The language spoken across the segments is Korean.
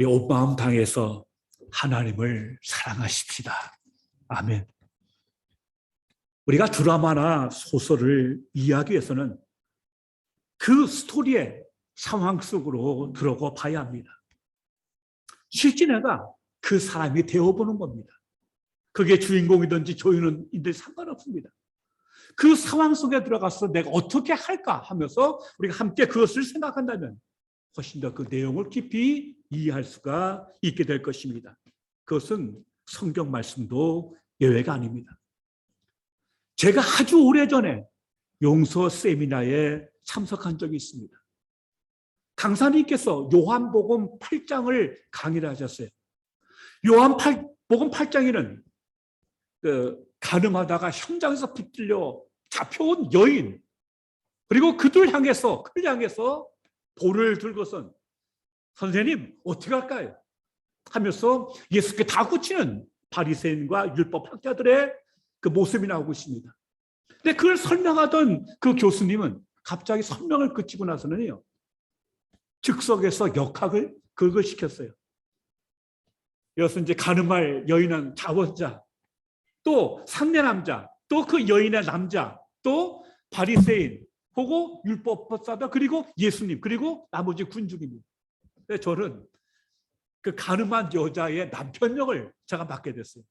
우리 온 마음 당해서 하나님을 사랑하십시다. 아멘. 우리가 드라마나 소설을 이해하기 위해서는 그 스토리의 상황 속으로 들어가 봐야 합니다. 실제 내가 그 사람이 되어보는 겁니다. 그게 주인공이든지 조연이든지 상관없습니다. 그 상황 속에 들어가서 내가 어떻게 할까 하면서 우리가 함께 그것을 생각한다면 훨씬 더 그 내용을 깊이 이해할 수가 있게 될 것입니다. 그것은 성경 말씀도 예외가 아닙니다. 제가 아주 오래전에 용서 세미나에 참석한 적이 있습니다. 강사님께서 요한복음 8장을 강의를 하셨어요. 요한복음 8장에는 가늠하다가 현장에서 붙들려 잡혀온 여인, 그리고 그를 향해서 볼을 들고선 선생님 어떻게 할까요? 하면서 예수께 다구치는 바리새인과 율법학자들의 그 모습이 나오고 있습니다. 근데 그걸 설명하던 그 교수님은 갑자기 설명을 그치고 나서는요, 즉석에서 역학을 시켰어요. 여기서 이제 가늠할 여인은 자원자, 또 상내남자, 또 그 여인의 남자, 또 바리새인, 혹은 율법법사다, 그리고 예수님, 그리고 나머지 군중입니다. 저는 그 가늠한 여자의 남편 역을 제가 맡게 됐어요.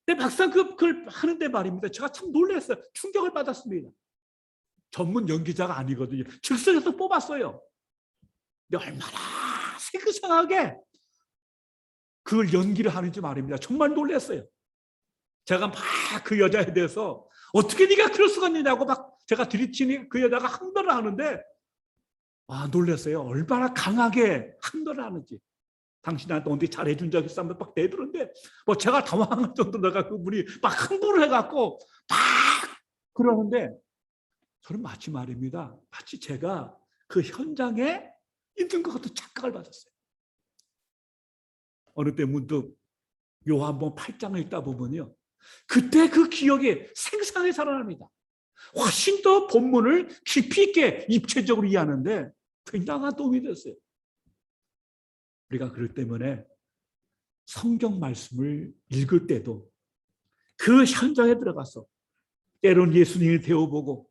근데 막상 그걸 하는데 말입니다, 제가 참 놀랐어요. 충격을 받았습니다. 전문 연기자가 아니거든요. 즉석에서 뽑았어요. 근데 얼마나 생생하게 그걸 연기를 하는지 말입니다. 정말 놀랐어요. 제가 막 그 여자에 대해서 어떻게 네가 그럴 수가 있느냐고 막 제가 들이치니 그 여자가 항변을 하는데, 놀랐어요. 얼마나 강하게 항변을 하는지. 당신한테 언제 잘해준 적 있어? 막 내드는데 제가 당황할 정도로 내가 그분이 막 흥분을 해갖고 막 그러는데, 저는 마치 말입니다, 마치 제가 그 현장에 있는 것 같은 착각을 받았어요. 어느 때 문득 요한복음 8장을 읽다 보면요, 그때 그 기억이 생생하게 살아납니다. 훨씬 더 본문을 깊이 있게 입체적으로 이해하는데 굉장한 도움이 됐어요. 우리가 그럴 때문에 성경 말씀을 읽을 때도 그 현장에 들어가서 때론 예수님을 되어보고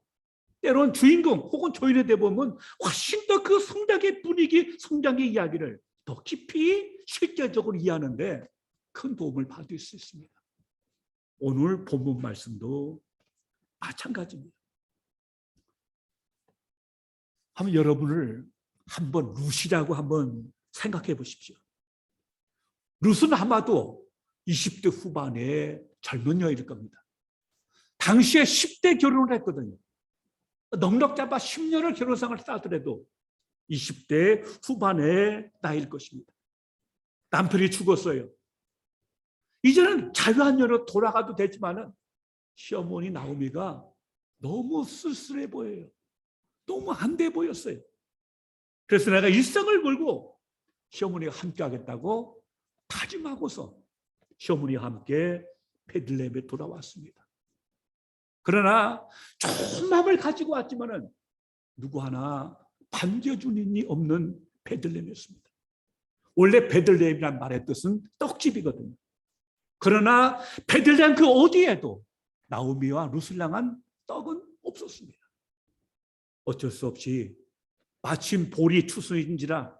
때론 주인공 혹은 조인에 대보면 훨씬 더 그 성장의 분위기, 성장의 이야기를 더 깊이 실제적으로 이해하는데 큰 도움을 받을 수 있습니다. 오늘 본문 말씀도 마찬가지입니다. 한번 여러분을 한번 룻이라고 한번 생각해 보십시오. 룻은 아마도 20대 후반의 젊은 여인일 겁니다. 당시에 10대 결혼을 했거든요. 넉넉 잡아 10년을 결혼생활을 쌓더라도 20대 후반의 나이일 것입니다. 남편이 죽었어요. 이제는 자유한 여로 돌아가도 되지만은 시어머니 나오미가 너무 쓸쓸해 보여요. 너무 안 돼 보였어요. 그래서 내가 일생을 걸고 시어머니가 함께 하겠다고 다짐하고서 시어머니와 함께 베들레헴에 돌아왔습니다. 그러나 좋은 마음을 가지고 왔지만은 누구 하나 반겨주는 이 없는 베들레헴이었습니다. 원래 베들레헴이란 말의 뜻은 떡집이거든요. 그러나 베들레헴 그 어디에도 나오미와 룻을 향한 떡은 없었습니다. 어쩔 수 없이 마침 볼이 추수인지라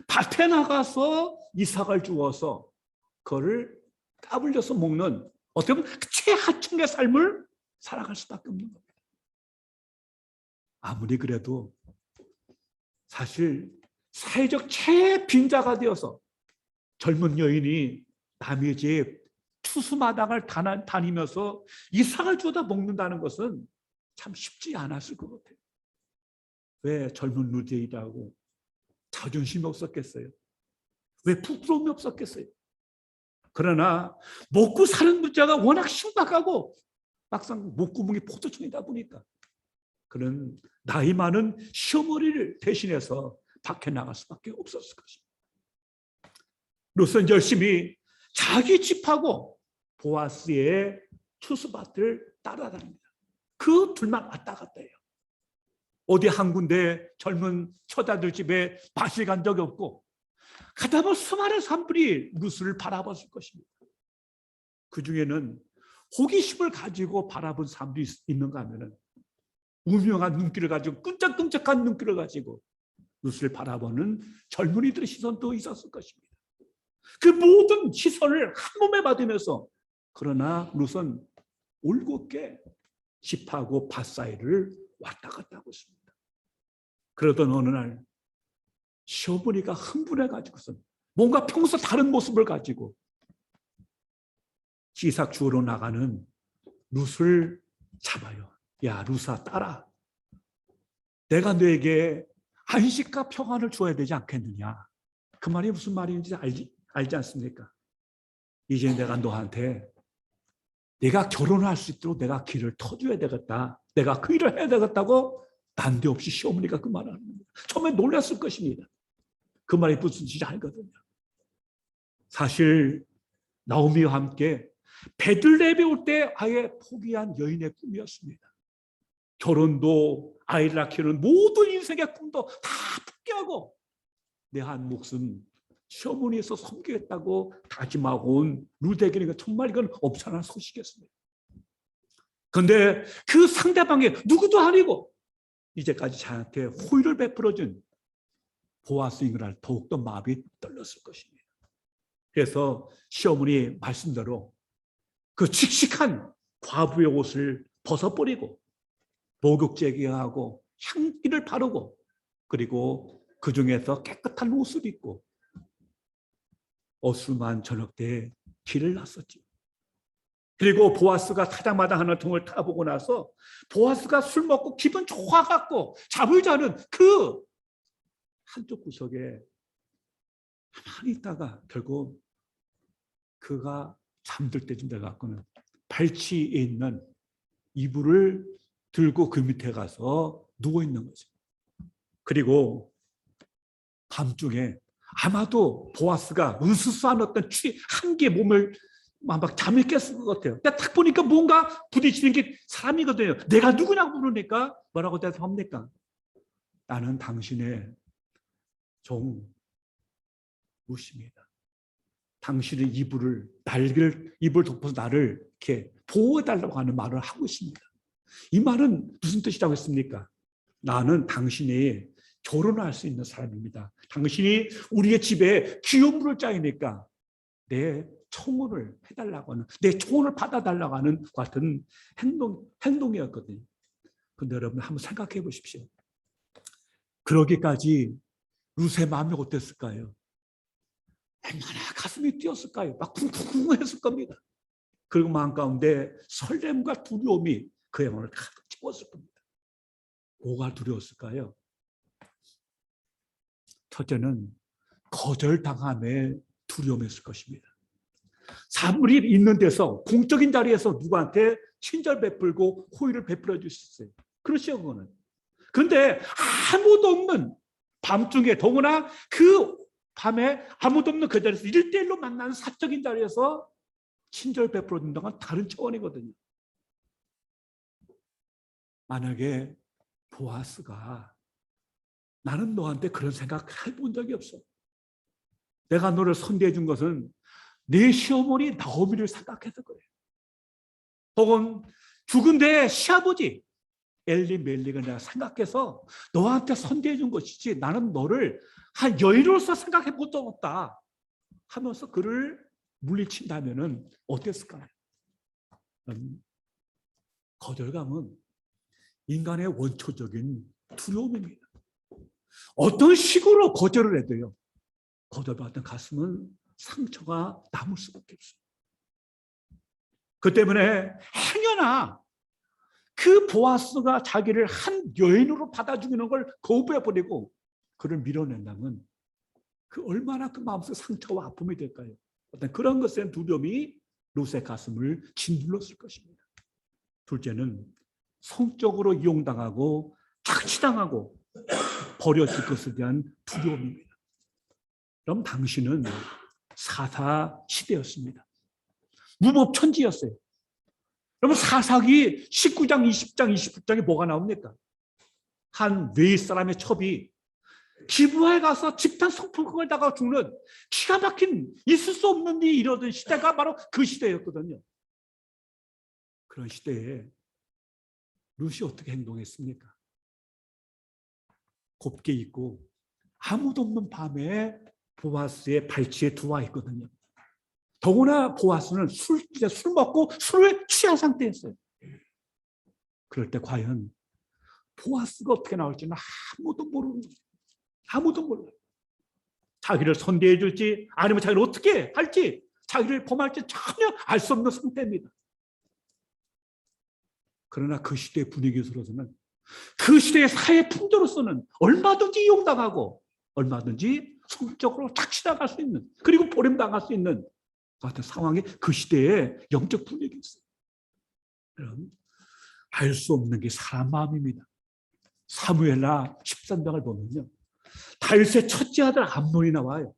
밭에 나가서 이삭을 주어서 그거를 까불려서 먹는, 어떻게 보면 최하층의 삶을 살아갈 수밖에 없는 겁니다. 아무리 그래도 사실 사회적 최빈자가 되어서 젊은 여인이 남의 집 추수마당을 다니면서 이삭을 주워다 먹는다는 것은 참 쉽지 않았을 것 같아요. 왜 젊은 루디이라고 자존심이 없었겠어요? 왜 부끄러움이 없었겠어요? 그러나 먹고 사는 문제가 워낙 심각하고 막상 목구멍이 포도청이다 보니까 그는 나이 많은 시어머니를 대신해서 밖에 나갈 수밖에 없었을 것입니다. 룻은 열심히 자기 집하고 보아스의 추수밭을 따라다닙니다. 그 둘만 왔다 갔다 해요. 어디 한 군데 젊은 처자들 집에 밭을 간 적이 없고 가다 보면 수많은 사람들이 룻을 바라봤을 것입니다. 그 중에는 호기심을 가지고 바라본 사람도 있는가 하면은 우명한 눈길을 가지고 끈적끈적한 눈길을 가지고 룻을 바라보는 젊은이들의 시선도 있었을 것입니다. 그 모든 시선을 한 몸에 받으면서 그러나 룻은 올곧게 집하고 밭 사이를 왔다 갔다 하고 있습니다. 그러던 어느 날 시어머니가 흥분해가지고서 뭔가 평소 다른 모습을 가지고 시삭 주우러 나가는 룻을 잡아요. 야, 룻아, 따라. 내가 너에게 안식과 평안을 줘야 되지 않겠느냐. 그 말이 무슨 말인지 알지 않습니까? 이제 내가 너한테 내가 결혼할 수 있도록 내가 길을 터줘야 되겠다. 내가 그 일을 해야 되겠다고 난데없이 시어머니가 그 말을 하는 겁니다. 처음에 놀랐을 것입니다. 그 말이 무슨 뜻인지 알거든요. 사실 나오미와 함께 베들레헴에 올 때 아예 포기한 여인의 꿈이었습니다. 결혼도 아이를 낳기는 모든 인생의 꿈도 다 포기하고 내 한 목숨 시어머니에서 섬기겠다고 다짐하고 온 룻에게는 정말 이건 없어난 소식이었습니다. 그런데 그 상대방이 누구도 아니고 이제까지 자한테 호의를 베풀어준 보아스인 날 더욱더 마음이 떨렸을 것입니다. 그래서 시어머니 말씀대로 그 칙칙한 과부의 옷을 벗어버리고 목욕제기하고 향기를 바르고 그리고 그 중에서 깨끗한 옷을 입고 어수만 저녁 때 길을 났었죠. 그리고 보아스가 타자마자 하는 통을 타보고 나서 보아스가 술 먹고 기분 좋아갖고 잠을 자는 그 한쪽 구석에 가만히 있다가 결국 그가 잠들 때쯤 돼갖고는 발치에 있는 이불을 들고 그 밑에 가서 누워 있는 거죠. 그리고 밤중에 아마도 보아스가 으스스한 어떤 한개 몸을 막 잠이 깼을 것 같아요. 딱 보니까 뭔가 부딪히는 게 사람이거든요. 내가 누구냐고 물으니까 뭐라고 대답합니까? 나는 당신의 종 룻입니다. 당신의 이불을 덮어서 나를 이렇게 보호해달라고 하는 말을 하고 있습니다. 이 말은 무슨 뜻이라고 했습니까? 나는 당신이 결혼할 수 있는 사람입니다. 당신이 우리의 집에 기업물을 짜이니까 내 청혼을 해달라고 하는, 내 청혼을 받아달라고 하는 같은 행동이었거든요. 그런데 여러분 한번 생각해 보십시오. 그러기까지 룻의 마음이 어땠을까요? 얼마나 가슴이 뛰었을까요? 막 쿵쿵쿵했을 겁니다. 그리고 마음 가운데 설렘과 두려움이 그 영혼을 가득 채웠을 겁니다. 뭐가 두려웠을까요? 첫째는 거절당함의 두려움이었을 것입니다. 사물이 있는 데서 공적인 자리에서 누구한테 친절 베풀고 호의를 베풀어 주셨어요. 그렇죠, 그거는. 그런데 아무도 없는 밤중에, 더구나 그 밤에 아무도 없는 그 자리에서 1대1로 만나는 사적인 자리에서 친절 베풀어 준다는 건 다른 차원이거든요. 만약에 보아스가 나는 너한테 그런 생각 해본 적이 없어. 내가 너를 선대해 준 것은 내 시어머니 나오미를 생각해서 그래. 혹은 죽은 내 시아버지 엘리멜렉을 내가 생각해서 너한테 선대해 준 것이지 나는 너를 한 여인으로서 생각해 본 적 없다 하면서 그를 물리친다면 어땠을까요? 거절감은 인간의 원초적인 두려움입니다. 어떤 식으로 거절을 해도요, 거절받은 가슴은 상처가 남을 수밖에 없어요. 그 때문에 행여나 그 보아스가 자기를 한 여인으로 받아주는 걸 거부해버리고 그를 밀어낸다면 그 얼마나 그 마음속 상처와 아픔이 될까요? 어떤 그런 것에 두려움이 룻의 가슴을 짓눌렀을 것입니다. 둘째는 성적으로 이용당하고 착취당하고 버려질 것에 대한 두려움입니다. 그럼 당신은 사사 시대였습니다. 무법천지였어요. 그러면 사사기 19장, 20장, 29장에 뭐가 나옵니까? 한 외의 사람의 첩이 기부하에 가서 집단 성폭행을 당하고 죽는 기가 막힌 있을 수 없는 일이 이러던 시대가 바로 그 시대였거든요. 그런 시대에 룻이 어떻게 행동했습니까? 곱게 입고 아무도 없는 밤에 보아스의 발치에 들어와 있거든요. 더구나 보아스는 술 먹고 술에 취한 상태였어요. 그럴 때 과연 보아스가 어떻게 나올지는 아무도 모르는 거예요. 아무도 몰라요. 자기를 선대해 줄지 아니면 자기를 어떻게 할지 자기를 범할지 전혀 알 수 없는 상태입니다. 그러나 그 시대의 분위기로서는 그 시대의 사회 풍조로서는 얼마든지 이용당하고 얼마든지 성적으로 착취당할 수 있는 그리고 보냄당할 수 있는 같은 상황이 그 시대의 영적 분위기였어요. 알 수 없는 게 사람 마음입니다. 사무엘하 13장을 보면요. 다윗의 첫째 아들 암논이 나와요.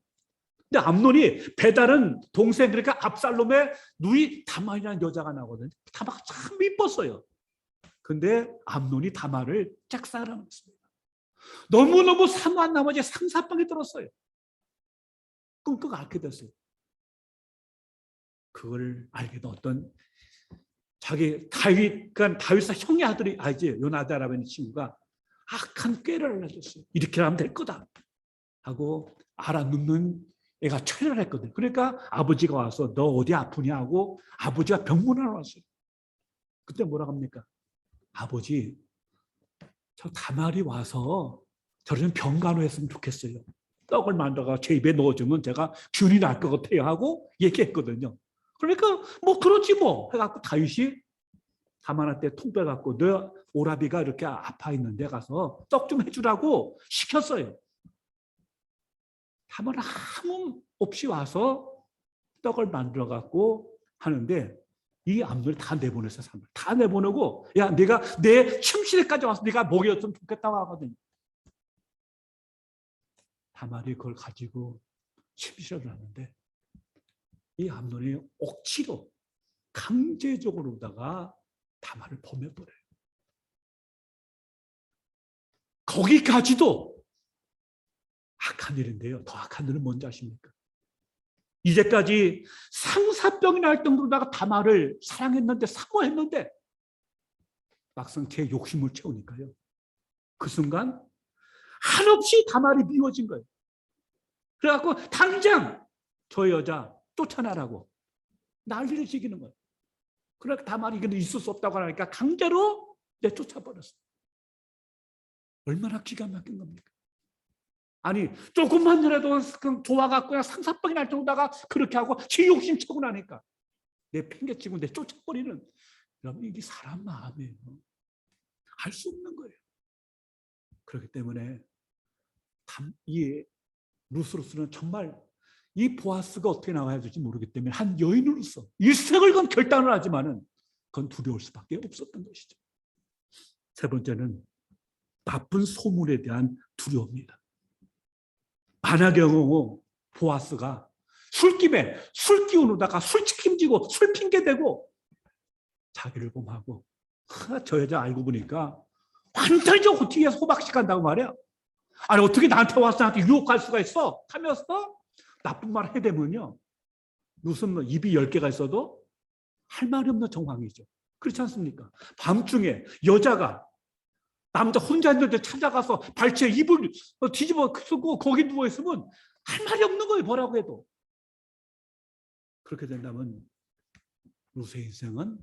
근데 암논이 배다른 동생 그러니까 압살롬의 누이 다말이라는 여자가 나거든요. 다마가 참 이뻤어요. 근데 암논이 다말을 짝사랑을 했습니다. 너무너무 사모한 나머지 상사방에 들었어요. 끙끙 앓게 됐어요. 그걸 알게 된 어떤 자기 다윗의 형의 아들이 요나단이라는 친구가 악한 꾀를 알려줬어요. 이렇게 하면 될 거다 하고 알아눕는 애가 철회를 했거든요. 그러니까 아버지가 와서 너 어디 아프냐 하고 아버지가 병문안을 왔어요. 그때 뭐라고 합니까? 아버지 저 다말이 와서 저를 병간호했으면 좋겠어요. 떡을 만들어서 제 입에 넣어주면 제가 균이 날 것 같아요 하고 얘기했거든요. 그러니까 뭐 그렇지 뭐 해갖고 다윗이 다말한테 통 빼갖고 너 오라비가 이렇게 아파 있는데 가서 떡 좀 해주라고 시켰어요. 다말 아무 없이 와서 떡을 만들어갖고 하는데 이 암논이 다 내보냈어요. 다 내보내고 야 네가 내 침실에까지 와서 네가 먹였으면 좋겠다고 하거든요. 다말이 그걸 가지고 침실을 하는데 이 암논이 억지로 강제적으로다가 다말을 범해버려요. 거기까지도 악한 일인데요. 더 악한 일은 뭔지 아십니까? 이제까지 상사병이 날 정도로다가 다말을 사랑했는데 사모했는데 막상 제 욕심을 채우니까요. 그 순간 한없이 다말이 미워진 거예요. 그래갖고 당장 저 여자 쫓아나라고 난리를 지기는 거예요. 그러니까 다말이 이게 있을 수 없다고 하니까 강제로 내쫓아버렸어요. 얼마나 기가 막힌 겁니까? 아니 조금만이라도 좋아갖고 그냥 상사병이 날 정도다가 그렇게 하고 지 욕심 채고 나니까 내 팽개치고 내 쫓아버리는 여러분 이게 사람 마음이에요. 알 수 없는 거예요. 그렇기 때문에 이 룻으로서는 정말 이 보아스가 어떻게 나와야 될지 모르기 때문에 한 여인으로서 일생을 건 결단을 하지만은 그건 두려울 수밖에 없었던 것이죠. 세 번째는 나쁜 소문에 대한 두려움입니다. 만약에 보아스가 술김에 술 기운으로다가 술 책임지고 술 핑계대고 자기를 범하고 저 여자 알고 보니까 완전히 저 호팅에서 호박식 한다고 말이야. 아니 어떻게 나한테 와서 나한테 유혹할 수가 있어? 하면서 나쁜 말 해대면요. 무슨 입이 10개가 있어도 할 말이 없는 정황이죠. 그렇지 않습니까? 밤중에 여자가 남자 혼자 있는데 찾아가서 발치에 입을 뒤집어 쓰고 거기 누워있으면 할 말이 없는 거예요. 뭐라고 해도. 그렇게 된다면 룻의 인생은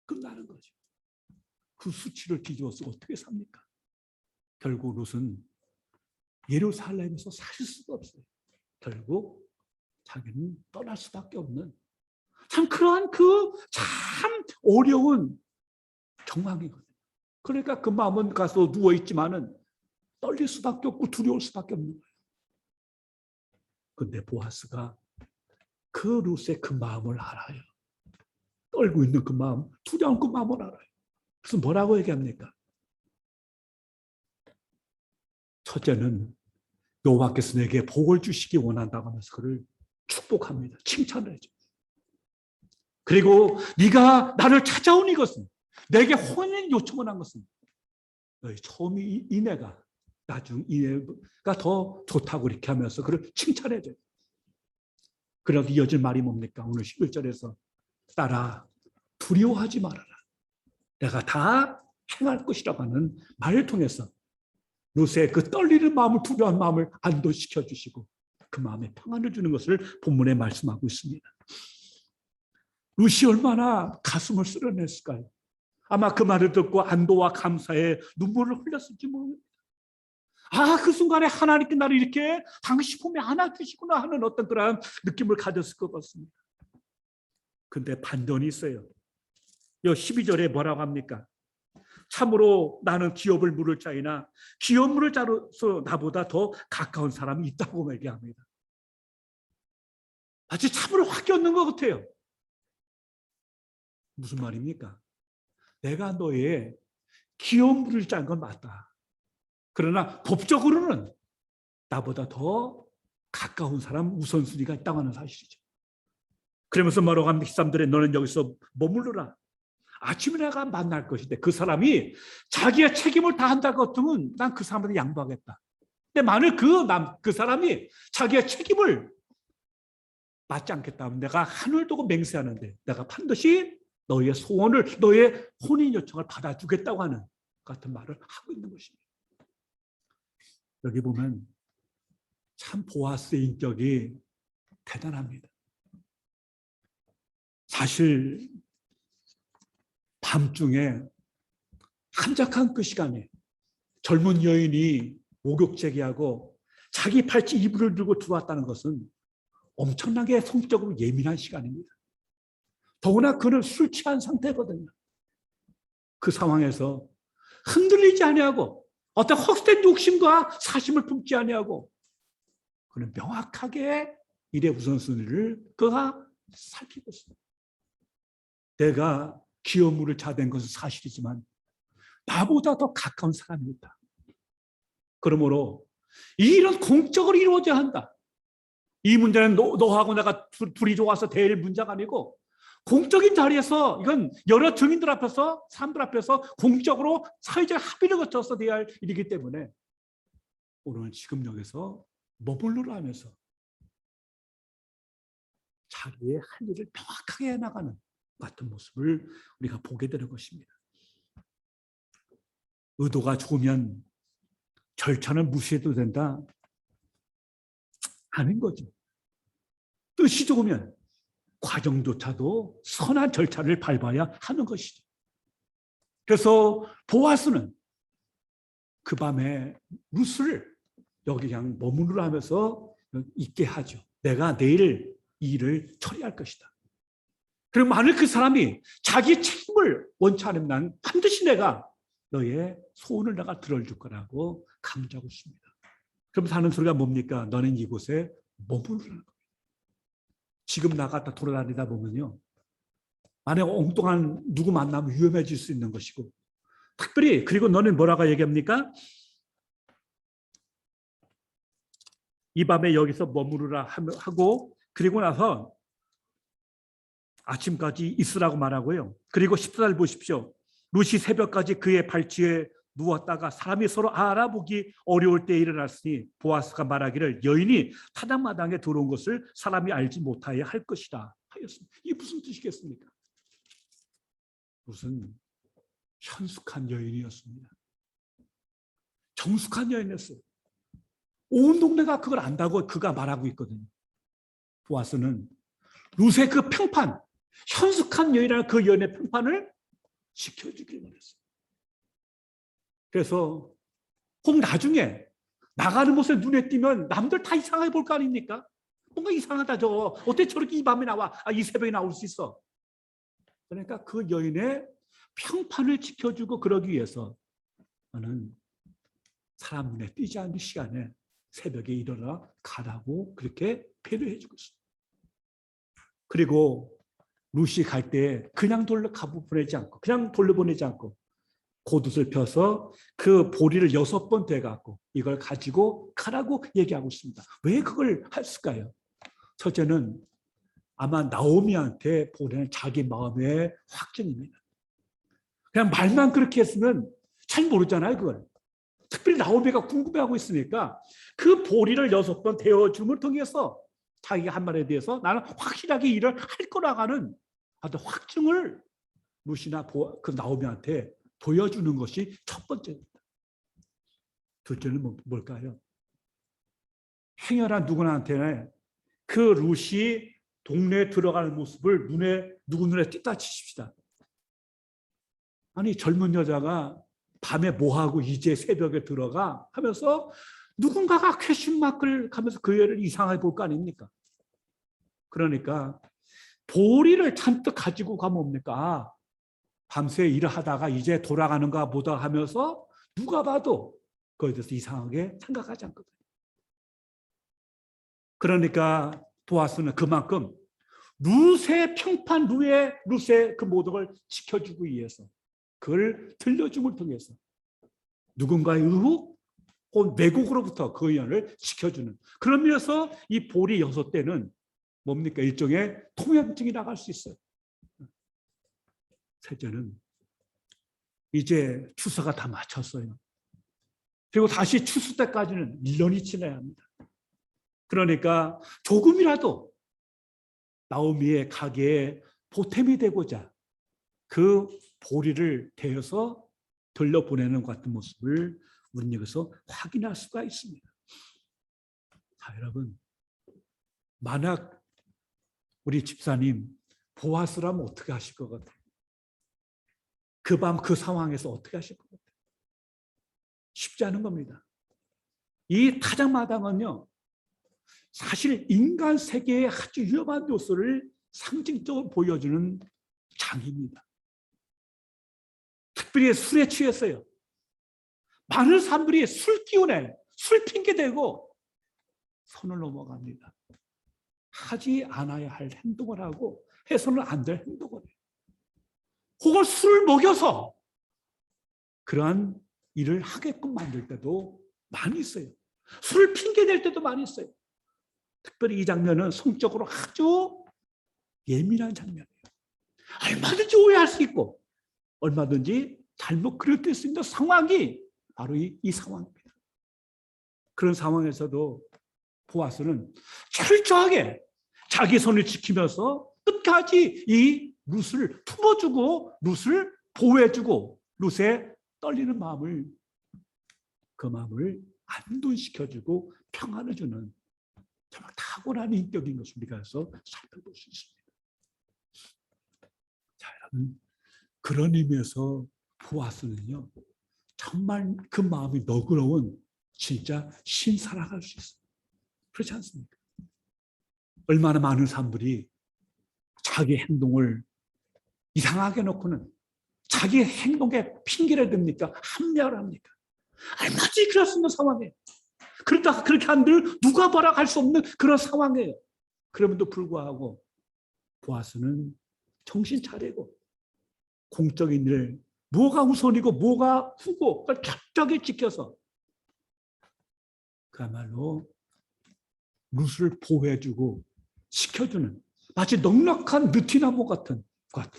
끝나는 거죠. 그 수치를 뒤집어 쓰고 어떻게 삽니까? 결국 룻은 예루살렘에서 살 수가 없어요. 결국 자기는 떠날 수밖에 없는 참 그러한 그 참 어려운 정황이거든요. 그러니까 그 마음은 가서 누워있지만은 떨릴 수밖에 없고 두려울 수밖에 없는 거예요. 그런데 보아스가 그 룻의 그 마음을 알아요. 떨고 있는 그 마음, 두려운 그 마음을 알아요. 그래서 뭐라고 얘기합니까? 첫째는 여호와께서 내게 복을 주시기 원한다고 하면서 그를 축복합니다. 칭찬을 해줘. 그리고 네가 나를 찾아온 이것은 내게 혼인 요청을 한 것은 너희 처음이 이내가 나중 이해가 더 좋다고 이렇게 하면서 그를 칭찬해줘요. 그래도 이어질 말이 뭡니까? 오늘 11절에서 딸아 두려워하지 말아라. 내가 다 행할 것이라고 하는 말을 통해서 룻의 그 떨리는 마음을, 두려운 마음을 안도시켜 주시고 그 마음에 평안을 주는 것을 본문에 말씀하고 있습니다. 룻이 얼마나 가슴을 쓸어냈을까요? 아마 그 말을 듣고 안도와 감사에 눈물을 흘렸을지 모릅니다. 아, 그 순간에 하나님께 나를 이렇게 당신 품에 안아주시구나 하는 어떤 그런 느낌을 가졌을 것 같습니다. 근데 반전이 있어요. 이 12절에 뭐라고 합니까? 참으로 나는 기업을 물을 자이나 기업 물을 자로서 나보다 더 가까운 사람이 있다고 얘기합니다. 마치 참으로 확 껴있는 것 같아요. 무슨 말입니까? 내가 너의 기업 물을 짠 건 맞다. 그러나 법적으로는 나보다 더 가까운 사람 우선순위가 있다고 하는 사실이죠. 그러면서 뭐라고 합니까? 13절에 너는 여기서 머무르라. 아침에 내가 만날 것인데 그 사람이 자기의 책임을 다한다 같으면 난 그 사람한테 양보하겠다. 근데 만일 그 사람이 자기의 책임을 맞지 않겠다 하면 내가 하늘 두고 맹세하는데 내가 반드시 너의 소원을, 너의 혼인 요청을 받아주겠다고 하는 같은 말을 하고 있는 것입니다. 여기 보면 참 보아스의 인격이 대단합니다. 사실 밤중에 한적한 그 시간에 젊은 여인이 목욕 제기하고 자기 팔찌 이불을 들고 들어왔다는 것은 엄청나게 성적으로 예민한 시간입니다. 더구나 그는 술 취한 상태거든요. 그 상황에서 흔들리지 아니하고 어떤 헛된 욕심과 사심을 품지 아니하고 그는 명확하게 일의 우선순위를 그가 살피고 있습니다. 내가 기업물을 자된 것은 사실이지만 나보다 더 가까운 사람이 있다. 그러므로 이 일은 공적으로 이루어져야 한다. 이 문제는 너하고 내가 둘이 좋아서 대일 문제가 아니고 공적인 자리에서 이건 여러 증인들 앞에서 사람들 앞에서 공적으로 사회적 합의를 거쳐서 돼야 할 일이기 때문에 오늘 지금 여기서 머물러라 하면서 자기의 할 일을 명확하게 해나가는 같은 모습을 우리가 보게 되는 것입니다. 의도가 좋으면 절차는 무시해도 된다? 아닌 거죠. 뜻이 좋으면 과정조차도 선한 절차를 밟아야 하는 것이죠. 그래서 보아스는 그 밤에 룻을 여기 그냥 머무르라 하면서 있게 하죠. 내가 내일 이 일을 처리할 것이다. 그리고 만일 그 사람이 자기의 책임을 원치 않으면 난 반드시 내가 너의 소원을 내가 들어줄 거라고 강조하고 있습니다. 그럼 하는 소리가 뭡니까? 너는 이곳에 머무르라는 겁니다. 지금 나갔다 돌아다니다 보면요. 만약 엉뚱한 누구 만나면 위험해질 수 있는 것이고 특별히 그리고 너는 뭐라고 얘기합니까? 이 밤에 여기서 머무르라 하고 그리고 나서 아침까지 있으라고 말하고요. 그리고 14절 보십시오. 룻이 새벽까지 그의 발치에 누웠다가 사람이 서로 알아보기 어려울 때 일어났으니 보아스가 말하기를 여인이 타작마당에 들어온 것을 사람이 알지 못하여 할 것이다 하였습니다. 이게 무슨 뜻이겠습니까? 무슨 현숙한 여인이었습니다. 정숙한 여인이었어요. 온 동네가 그걸 안다고 그가 말하고 있거든요. 보아스는 룻의 그 평판, 현숙한 여인이라는 그 여인의 평판을 지켜주길 원했어요. 그래서 혹 나중에 나가는 모습에 눈에 띄면 남들 다 이상하게 볼 거 아닙니까? 뭔가 이상하다 저거. 어떻게 저렇게 이 밤에 나와? 이 새벽에 나올 수 있어? 그러니까 그 여인의 평판을 지켜주고 그러기 위해서 나는 사람 눈에 띄지 않는 시간에 새벽에 일어나 가라고 그렇게 배려해 주고 있습니다. 그리고 룻이 갈 때 그냥 돌려보내지 않고 그냥 돌려보내지 않고 겉옷을 펴서 그 보리를 6번 되갖고 이걸 가지고 가라고 얘기하고 있습니다. 왜 그걸 했을까요? 첫째는 아마 나오미한테 보내는 자기 마음의 확증입니다. 그냥 말만 그렇게 했으면 잘 모르잖아요, 그걸. 특별히 나오미가 궁금해하고 있으니까 그 보리를 6번 데워줌을 통해서 자기가 한 말에 대해서 나는 확실하게 일을 할 거라고 하는 어떤 확증을 루시나 그 나오미한테 보여주는 것이 첫 번째입니다. 둘째는 뭘까요? 행여나 누구나한테는 그 루시 동네에 들어가는 모습을 누구 눈에 띄다 치십시다. 아니 젊은 여자가 밤에 뭐하고 이제 새벽에 들어가 하면서 누군가가 퀘스천마크를 가면서 그 애를 이상하게 볼 거 아닙니까? 그러니까 보리를 잔뜩 가지고 가면 뭡니까? 밤새 일을 하다가 이제 돌아가는가 보다 하면서 누가 봐도 그거에 대해서 이상하게 생각하지 않거든요. 그러니까 보아스는 그만큼 룻의 평판, 룻의 그 모든 걸 지켜주기 위해서 그걸 들려줌을 통해서 누군가의 의혹 혹은 왜곡으로부터 그 의견을 지켜주는 그런 면에서 이 보리 6대는 뭡니까? 일종의 통행증이 나갈 수 있어요. 셋째는 이제 추수가 다 마쳤어요. 그리고 다시 추수 때까지는 1년이 지나야 합니다. 그러니까 조금이라도 나오미의 가게에 보탬이 되고자 그 보리를 데워서 돌려보내는 것 같은 모습을 우리는 여기서 확인할 수가 있습니다. 자, 여러분, 만약 우리 집사님 보아스라면 어떻게 하실 것 같아요? 그 밤 그 상황에서 어떻게 하실 것 같아요? 쉽지 않은 겁니다. 이 타작마당은요, 사실 인간 세계의 아주 위험한 요소를 상징적으로 보여주는 장입니다. 특별히 술에 취했어요. 많은 사람들이 술 기운에 술 핑계대고 선을 넘어갑니다. 하지 않아야 할 행동을 하고 해서는 안 될 행동을 해요. 혹은 술을 먹여서 그러한 일을 하게끔 만들 때도 많이 있어요. 술을 핑계댈 때도 많이 있어요. 특별히 이 장면은 성적으로 아주 예민한 장면이에요. 얼마든지 오해할 수 있고 얼마든지 잘못 그릇될 수 있는 상황이 바로 이 상황입니다. 그런 상황에서도 보아스는 철저하게 자기 손을 지키면서 끝까지 이 룻을 품어주고 룻을 보호해주고 룻의 떨리는 마음을 그 마음을 안돈시켜주고 평안을 주는 정말 탁월한 인격인 것을 우리가 살펴볼 수 있습니다. 자, 여러분, 그런 의미에서 보아스는요 정말 그 마음이 너그러운 진짜 신사랑할 수 있어요. 그렇지 않습니까? 얼마나 많은 사람들이 자기 행동을 이상하게 놓고는 자기 행동에 핑계를 댑니까? 합리화를 합니까? 얼마든지 그럴 수 있는 상황이에요. 그러다가 그렇게 한들 누가 뭐라 할 수 없는 그런 상황이에요. 그럼에도 불구하고 보아스는 정신 차리고 공적인 일, 뭐가 우선이고 뭐가 후고 그걸 철저하게 지켜서 그야말로 룻을 보호해주고 지켜주는 마치 넉넉한 느티나무 같은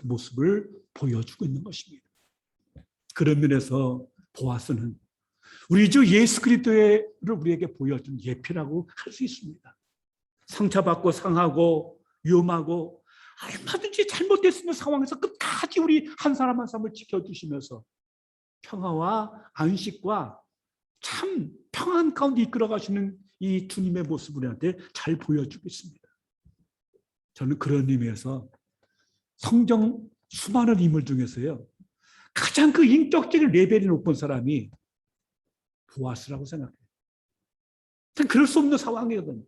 모습을 보여주고 있는 것입니다. 그런 면에서 보아스는 우리 주 예수 그리스도를 우리에게 보여준 예표라고 할 수 있습니다. 상처받고 상하고 위험하고 얼마든지 잘못됐을 상황에서 끝까지 우리 한 사람 한 사람을 지켜주시면서 평화와 안식과 참 평안 가운데 이끌어 가시는 이 주님의 모습을 우리한테 잘 보여주고 있습니다. 저는 그런 의미에서 성경 수많은 인물 중에서요 가장 그 인격적인 레벨이 높은 사람이 보아스라고 생각해요. 그럴 수 없는 상황이거든요.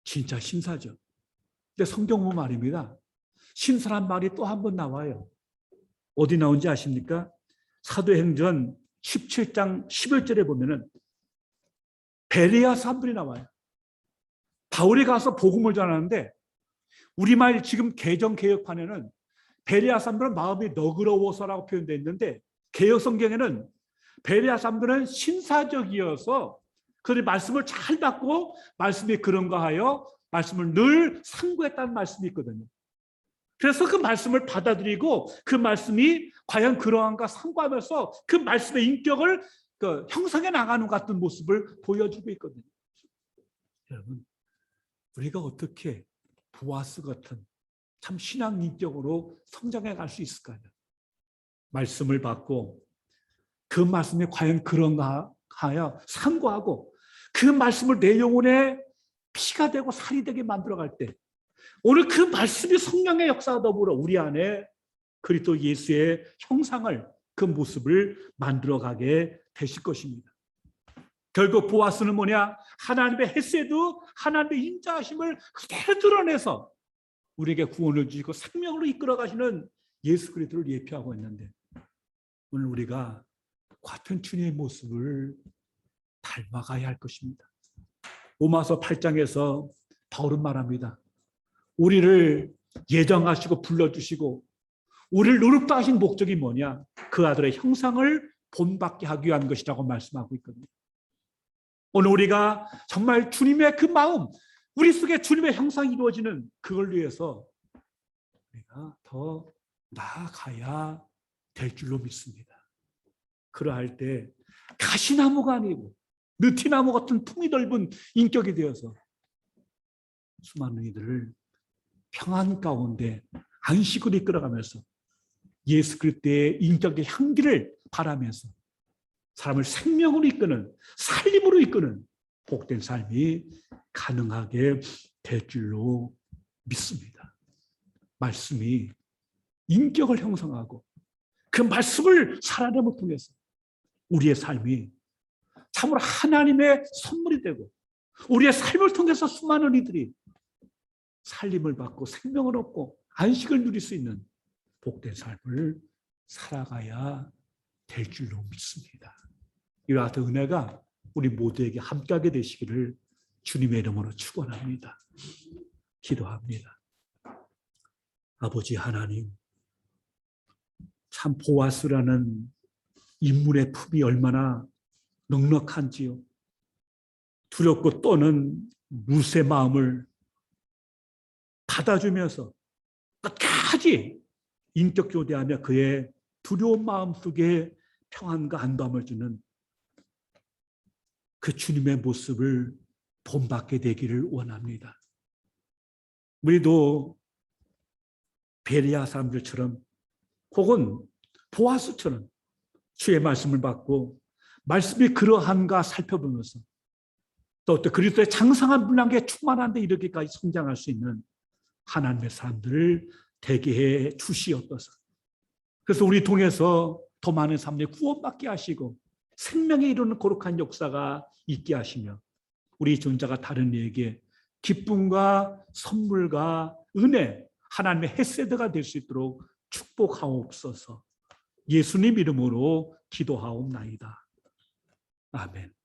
진짜 신사죠. 근데 성경 보면 말입니다. 신사란 말이 또 한 번 나와요. 어디 나온지 아십니까? 사도행전 17장 11절에 보면은 베레아 사람들이 나와요. 바울이 가서 복음을 전하는데 우리말 지금 개정개혁판에는 베레아 사람들은 마음이 너그러워서라고 표현되어 있는데 개혁성경에는 베레아 사람들은 신사적이어서 그들이 말씀을 잘 받고 말씀이 그런가 하여 말씀을 늘 상고했다는 말씀이 있거든요. 그래서 그 말씀을 받아들이고 그 말씀이 과연 그러한가 상고하면서 그 말씀의 인격을 형성해 나가는 것 같은 모습을 보여주고 있거든요. 여러분, 우리가 어떻게 보아스 같은 참 신앙 인격으로 성장해 갈 수 있을까요? 말씀을 받고 그 말씀이 과연 그런가 하여 상고하고 그 말씀을 내 영혼에 피가 되고 살이 되게 만들어갈 때 오늘 그 말씀이 성령의 역사와 더불어 우리 안에 그리스도 예수의 형상을 그 모습을 만들어가게 되실 것입니다. 결국 보아스는 뭐냐? 하나님의 헤세드, 하나님의 인자하심을 그대로 드러내서 우리에게 구원을 주시고 생명으로 이끌어 가시는 예수 그리스도를 예표하고 있는데 오늘 우리가 같은 주님의 모습을 닮아가야 할 것입니다. 로마서 8장에서 바울은 말합니다. 우리를 예정하시고 불러주시고 우리를 노릇다 하신 목적이 뭐냐? 그 아들의 형상을 본받게 하기 위한 것이라고 말씀하고 있거든요. 오늘 우리가 정말 주님의 그 마음, 우리 속에 주님의 형상이 이루어지는 그걸 위해서 우리가 더 나아가야 될 줄로 믿습니다. 그러할 때 가시나무가 아니고 느티나무 같은 품이 넓은 인격이 되어서 수많은 이들을 평안 가운데 안식으로 이끌어가면서 예수 그리스도의 인격의 향기를 바라면서 사람을 생명으로 이끄는, 살림으로 이끄는 복된 삶이 가능하게 될 줄로 믿습니다. 말씀이 인격을 형성하고 그 말씀을 살아내음을 통해서 우리의 삶이 참으로 하나님의 선물이 되고 우리의 삶을 통해서 수많은 이들이 살림을 받고 생명을 얻고 안식을 누릴 수 있는 복된 삶을 살아가야 될 줄로 믿습니다. 이와 같은 은혜가 우리 모두에게 함께하게 되시기를 주님의 이름으로 축원합니다. 기도합니다. 아버지 하나님, 참 보아스라는 인물의 품이 얼마나 넉넉한지요. 두렵고 떠는 룻의 마음을 받아주면서 끝까지 인격 교대하며 그의 두려운 마음 속에 평안과 안도함을 주는 그 주님의 모습을 본받게 되기를 원합니다. 우리도 베레아 사람들처럼 혹은 보아스처럼 주의 말씀을 받고 말씀이 그러한가 살펴보면서 또 그리스도의 장성한 분량에 충만한 데 이르기까지 성장할 수 있는 하나님의 사람들을 되게 해 주시옵소서. 그래서 우리 통해서 더 많은 사람들이 구원받게 하시고 생명에 이르는 거룩한 역사가 있게 하시며 우리 존재가 다른 이에게 기쁨과 선물과 은혜, 하나님의 헤세드가 될 수 있도록 축복하옵소서. 예수님 이름으로 기도하옵나이다. 아멘.